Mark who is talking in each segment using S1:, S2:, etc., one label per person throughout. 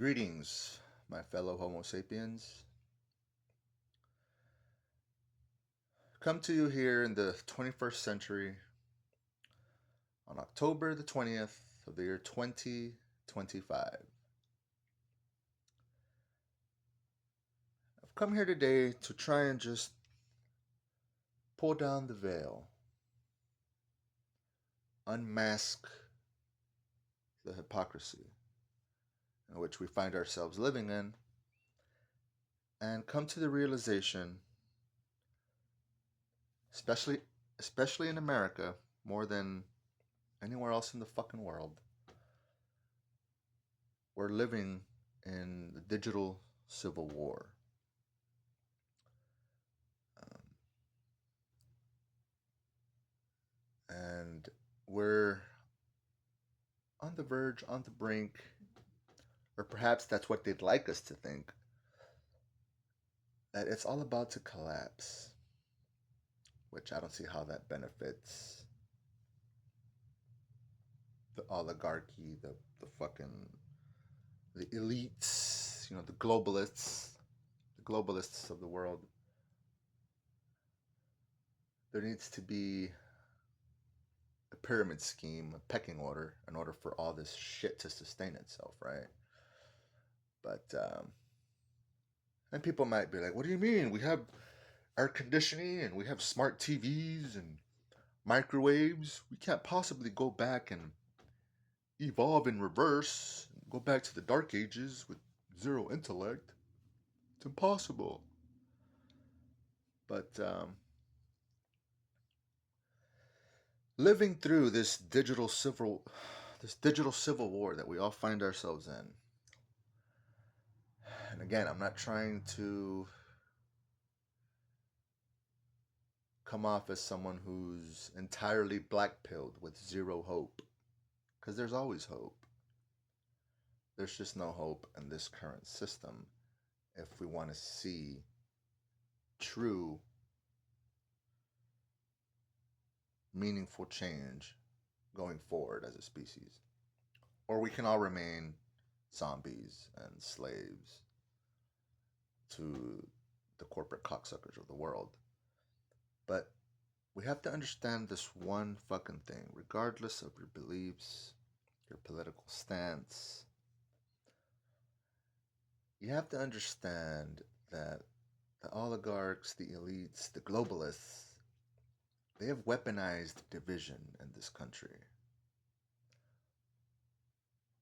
S1: Greetings, my fellow Homo sapiens. Come to you here in the 21st century on October the 20th of the year 2025. I've come here today to try and just pull down the veil, unmask the hypocrisy in which we find ourselves living in, and come to the realization, especially especially in America, more than anywhere else in the fucking world, we're living in the digital civil war. Um, and we're on the verge, on the brink, or perhaps that's what they'd like us to think, that it's all about to collapse, which I don't see how that benefits the oligarchy, the elites, the globalists of the world. There needs to be a pyramid scheme, a pecking order, in order for all this shit to sustain itself, right? But and people might be like, "What do you mean? We have air conditioning and we have smart TVs and microwaves. We can't possibly go back and evolve in reverse, go back to the dark ages with zero intellect. It's impossible." But living through this digital civil war that we all find ourselves in. And again, I'm not trying to come off as someone who's entirely black pilled with zero hope, because there's always hope. There's just no hope in this current system if we want to see true, meaningful change going forward as a species. Or we can all remain zombies and slaves to the corporate cocksuckers of the world. But we have to understand this one fucking thing, regardless of your beliefs, your political stance. You have to understand that the oligarchs, the elites, the globalists, they have weaponized division in this country.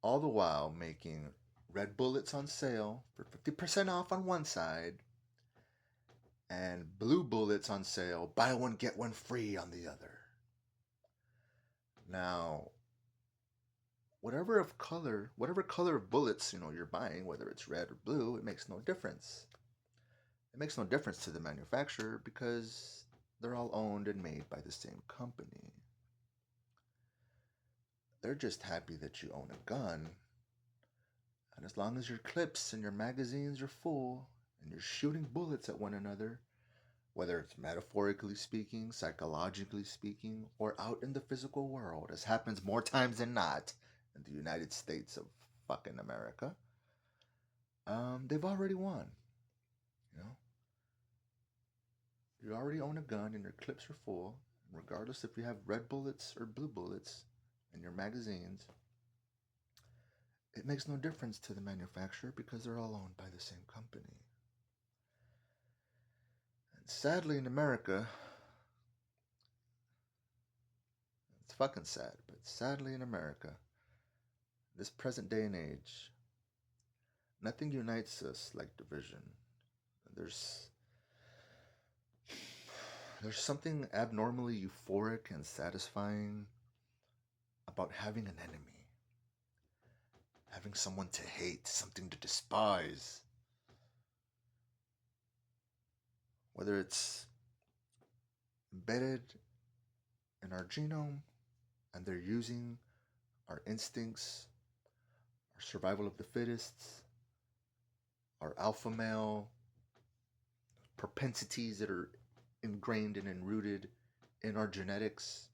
S1: All the while making red bullets on sale for 50% off on one side and blue bullets on sale, buy one, get one free on the other. Now, whatever color of bullets, you're buying, whether it's red or blue, it makes no difference. It makes no difference to the manufacturer because they're all owned and made by the same company. They're just happy that you own a gun. And as long as your clips and your magazines are full and you're shooting bullets at one another, whether it's metaphorically speaking, psychologically speaking, or out in the physical world, as happens more times than not in the United States of fucking America, they've already won. You know, you already own a gun and your clips are full, regardless if you have red bullets or blue bullets in your magazines. It makes no difference to the manufacturer because they're all owned by the same company. And sadly, in America, it's fucking sad, but sadly in America, this present day and age, nothing unites us like division. There's there's something abnormally euphoric and satisfying about having an enemy, having someone to hate, something to despise. Whether it's embedded in our genome and they're using our instincts, our survival of the fittest, our alpha male propensities that are ingrained and enrooted in our genetics.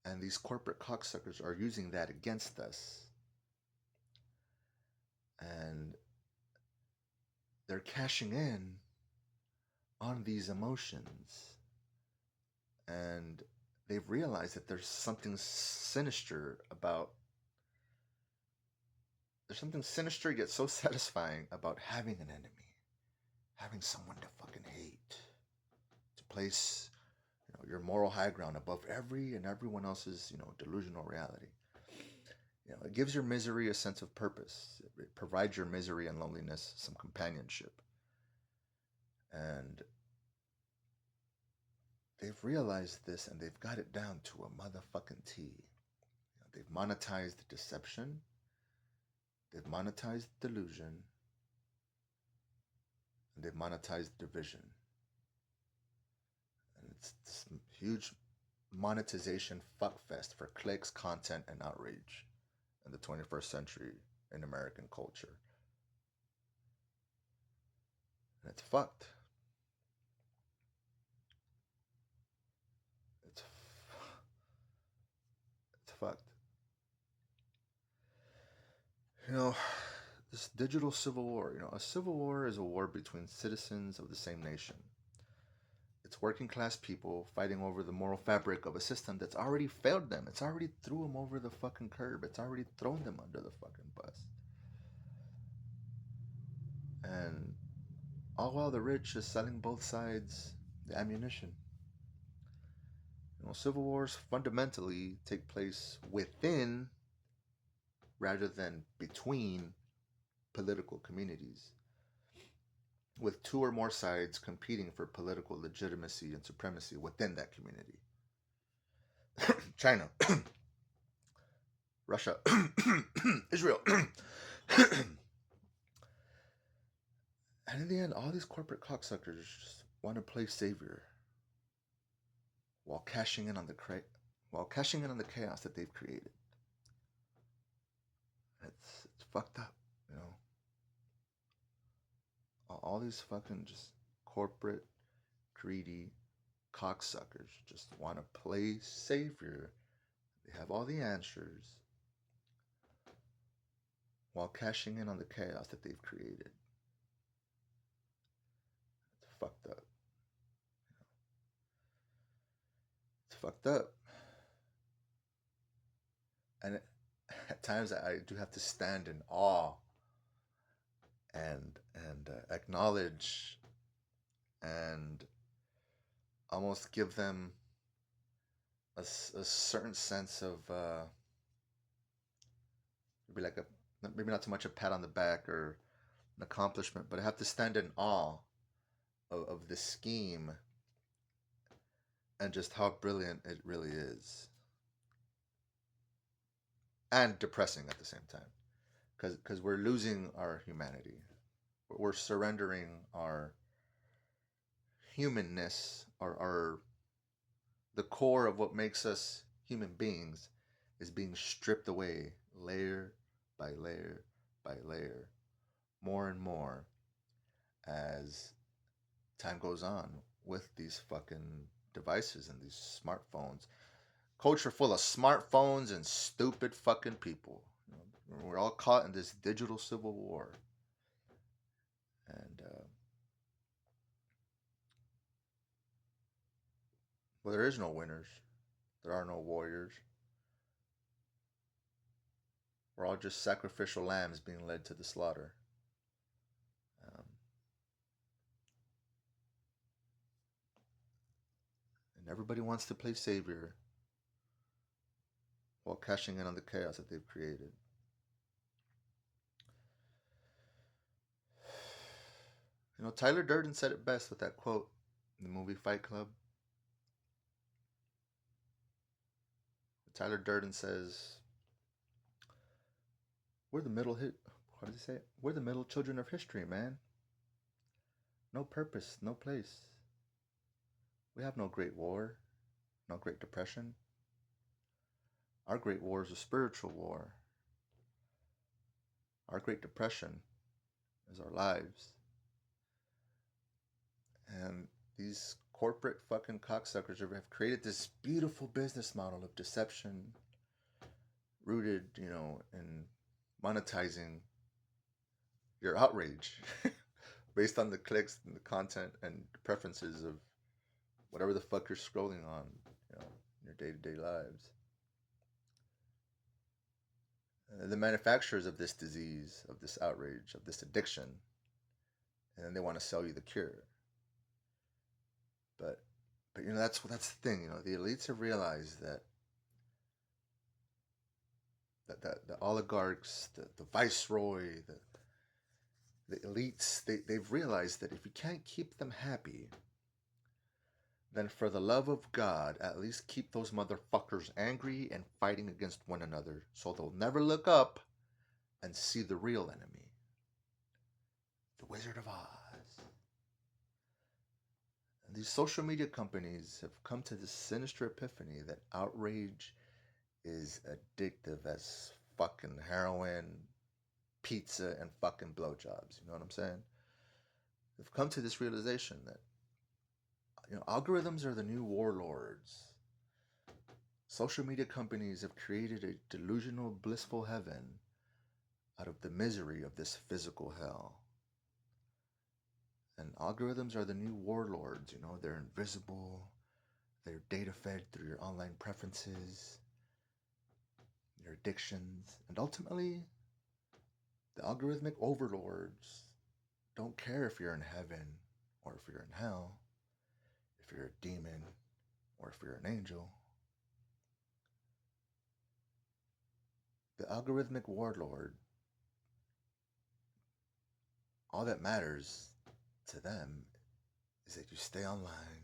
S1: And these corporate cocksuckers are using that against us. And they're cashing in on these emotions, and they've realized that there's something sinister yet so satisfying about having an enemy, having someone to fucking hate, to place your moral high ground above everyone else's delusional reality. It gives your misery a sense of purpose. It provides your misery and loneliness some companionship. And they've realized this, and they've got it down to a motherfucking T. They've monetized deception. They've monetized delusion. And they've monetized division. And it's this huge monetization fuckfest for clicks, content, and outrage in the 21st century in American culture. And it's fucked. It's fucked. This digital civil war, a civil war is a war between citizens of the same nation. It's working class people fighting over the moral fabric of a system that's already failed them. It's already threw them over the fucking curb. It's already thrown them under the fucking bus. And all while the rich is selling both sides the ammunition. Civil wars fundamentally take place within rather than between political communities, with two or more sides competing for political legitimacy and supremacy within that community. China, Russia, Israel. And in the end, all these corporate cocksuckers just want to play savior while cashing in on the chaos that they've created. It's fucked up, All these fucking just corporate, greedy cocksuckers just want to play savior. They have all the answers while cashing in on the chaos that they've created. It's fucked up. It's fucked up. And at times I do have to stand in awe and acknowledge and almost give them a certain sense of maybe not so much a pat on the back or an accomplishment, but I have to stand in awe of this scheme and just how brilliant it really is, and depressing at the same time, because we're losing our humanity. We're surrendering our humanness, the core of what makes us human beings is being stripped away layer by layer by layer, more and more, as time goes on with these fucking devices and these smartphones. Culture full of smartphones and stupid fucking people. We're all caught in this digital civil war. And well, there is no winners. There are no warriors. We're all just sacrificial lambs being led to the slaughter. And everybody wants to play savior while cashing in on the chaos that they've created. Tyler Durden said it best with that quote in the movie Fight Club. Tyler Durden says, "We're the middle hit. What did he say? We're the middle children of history, man. No purpose, no place. We have no great war, no great depression. Our great war is a spiritual war. Our great depression is our lives." And these corporate fucking cocksuckers have created this beautiful business model of deception rooted, in monetizing your outrage based on the clicks and the content and preferences of whatever the fuck you're scrolling on, in your day-to-day lives. The manufacturers of this disease, of this outrage, of this addiction, and then they want to sell you the cure. But that's the thing. The elites have realized that the oligarchs, the viceroy, the elites, they've realized that if you can't keep them happy, then for the love of God, at least keep those motherfuckers angry and fighting against one another so they'll never look up and see the real enemy, the Wizard of Oz. And these social media companies have come to this sinister epiphany that outrage is addictive as fucking heroin, pizza, and fucking blowjobs. You know what I'm saying? They've come to this realization that algorithms are the new warlords. Social media companies have created a delusional, blissful heaven out of the misery of this physical hell. And algorithms are the new warlords. They're invisible. They're data fed through your online preferences, your addictions, and ultimately, the algorithmic overlords don't care if you're in heaven or if you're in hell, if you're a demon or if you're an angel. The algorithmic warlord, all that matters to them is that you stay online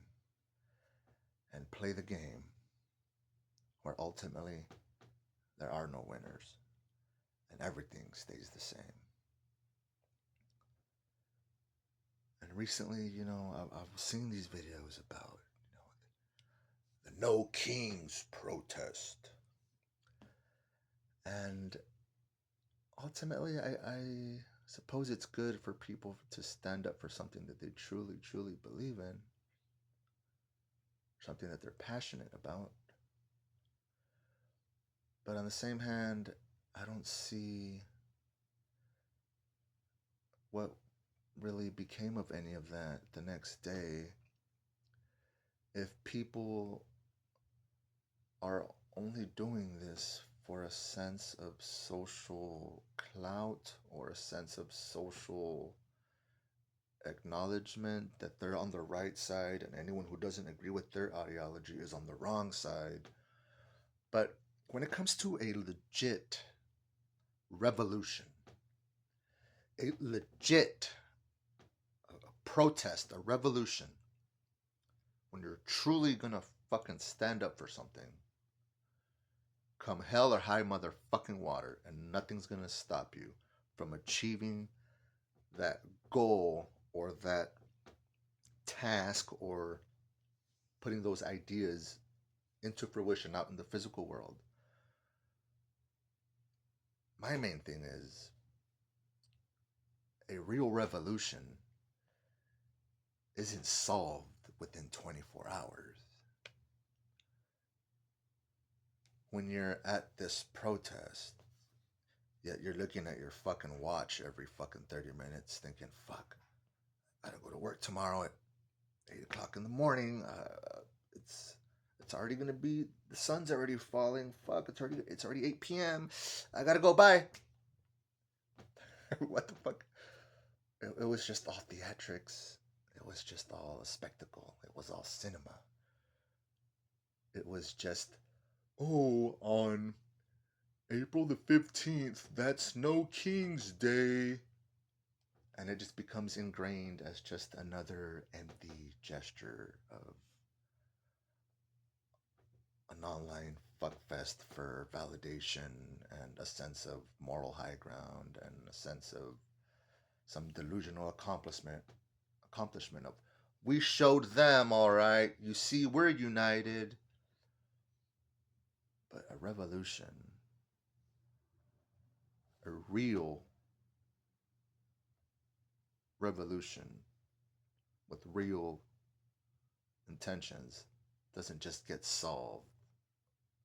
S1: and play the game where ultimately there are no winners and everything stays the same. And recently, I've seen these videos about, the No Kings protest. And ultimately, I suppose it's good for people to stand up for something that they truly, truly believe in, something that they're passionate about. But on the same hand, I don't see what really became of any of that the next day if people are only doing this for a sense of social clout or a sense of social acknowledgement that they're on the right side and anyone who doesn't agree with their ideology is on the wrong side. But when it comes to a legit revolution, a legit protest, a revolution, when you're truly gonna fucking stand up for something, come hell or high motherfucking water, and nothing's gonna stop you from achieving that goal or that task or putting those ideas into fruition out in the physical world. My main thing is a real revolution isn't solved within 24 hours. When you're at this protest, yet you're looking at your fucking watch every fucking 30 minutes thinking, fuck, I gotta go to work tomorrow at 8 o'clock in the morning. It's already gonna be, the sun's already falling. Fuck, it's already 8 p.m. I gotta go. Bye. What the fuck? It was just all theatrics. It was just all a spectacle. It was all cinema. It was just, on April the 15th, that's No King's Day. And it just becomes ingrained as just another empty gesture of an online fuckfest for validation and a sense of moral high ground and a sense of some delusional accomplishment of, we showed them, all right, you see, we're united. But a revolution, a real revolution with real intentions, doesn't just get solved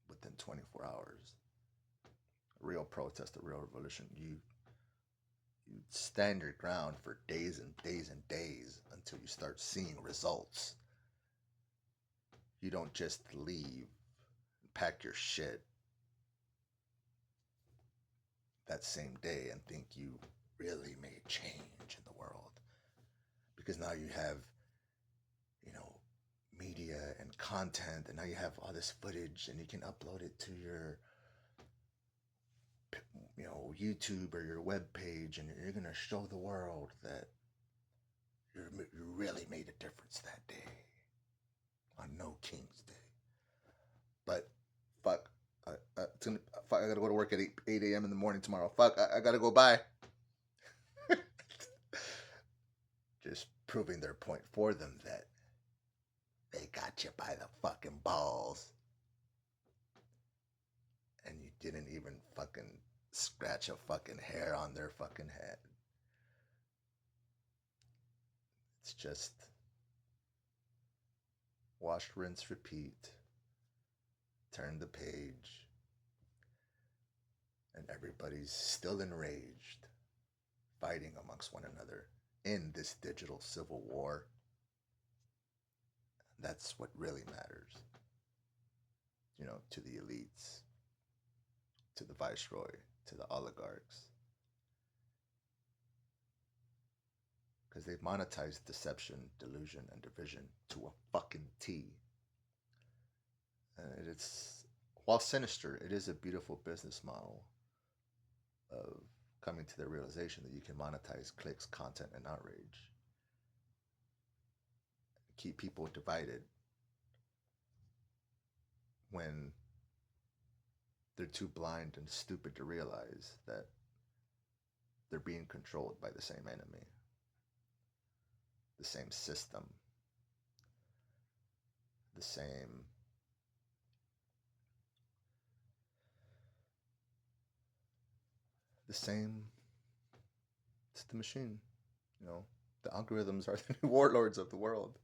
S1: within 24 hours. A real protest, a real revolution, you You stand your ground for days and days and days until you start seeing results. You don't just leave, pack your shit that same day and think you really made change in the world. Because now you have, you know, media and content, and now you have all this footage and you can upload it to your, you know, YouTube or your web page, and you're going to show the world that you really made a difference that day on No King's Day. But fuck, fuck, I gotta go to work at 8 a.m. in the morning tomorrow. Fuck, I gotta go. Bye. Just proving their point for them that they got you by the fucking balls. And you didn't even fucking scratch a fucking hair on their fucking head. It's just wash, rinse, repeat. Turn the page. And everybody's still enraged, fighting amongst one another in this digital civil war. That's what really matters, you know, to the elites, to the viceroy, to the oligarchs. Because they've monetized deception, delusion, and division to a fucking T. And it's, while sinister, it is a beautiful business model of coming to the realization that you can monetize clicks, content, and outrage. Keep people divided when they're too blind and stupid to realize that they're being controlled by the same enemy, the same system, the same it's the machine, you know. The algorithms are the new warlords of the world.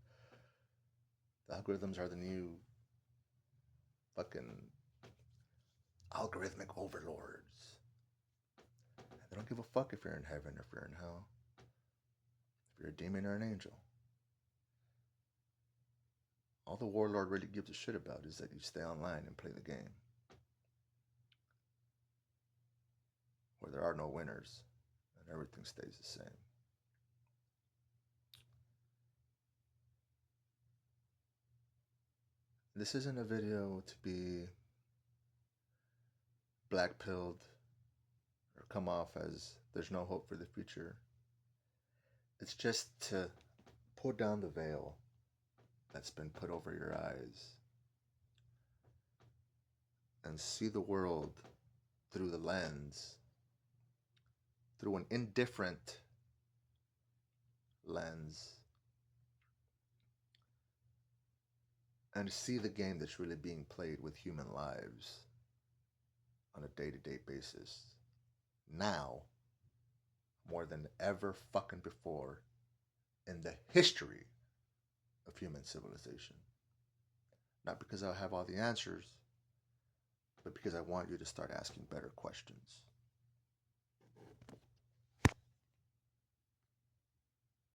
S1: The algorithms are the new fucking algorithmic overlords. They don't give a fuck if you're in heaven or if you're in hell, if you're a demon or an angel. All the warlord really gives a shit about is that you stay online and play the game, where there are no winners and everything stays the same. This isn't a video to be black-pilled or come off as there's no hope for the future. It's just to pull down the veil that's been put over your eyes and see the world through the lens, through an indifferent lens, and see the game that's really being played with human lives on a day-to-day basis. Now, more than ever fucking before in the history of human civilization. Not because I have all the answers, but because I want you to start asking better questions.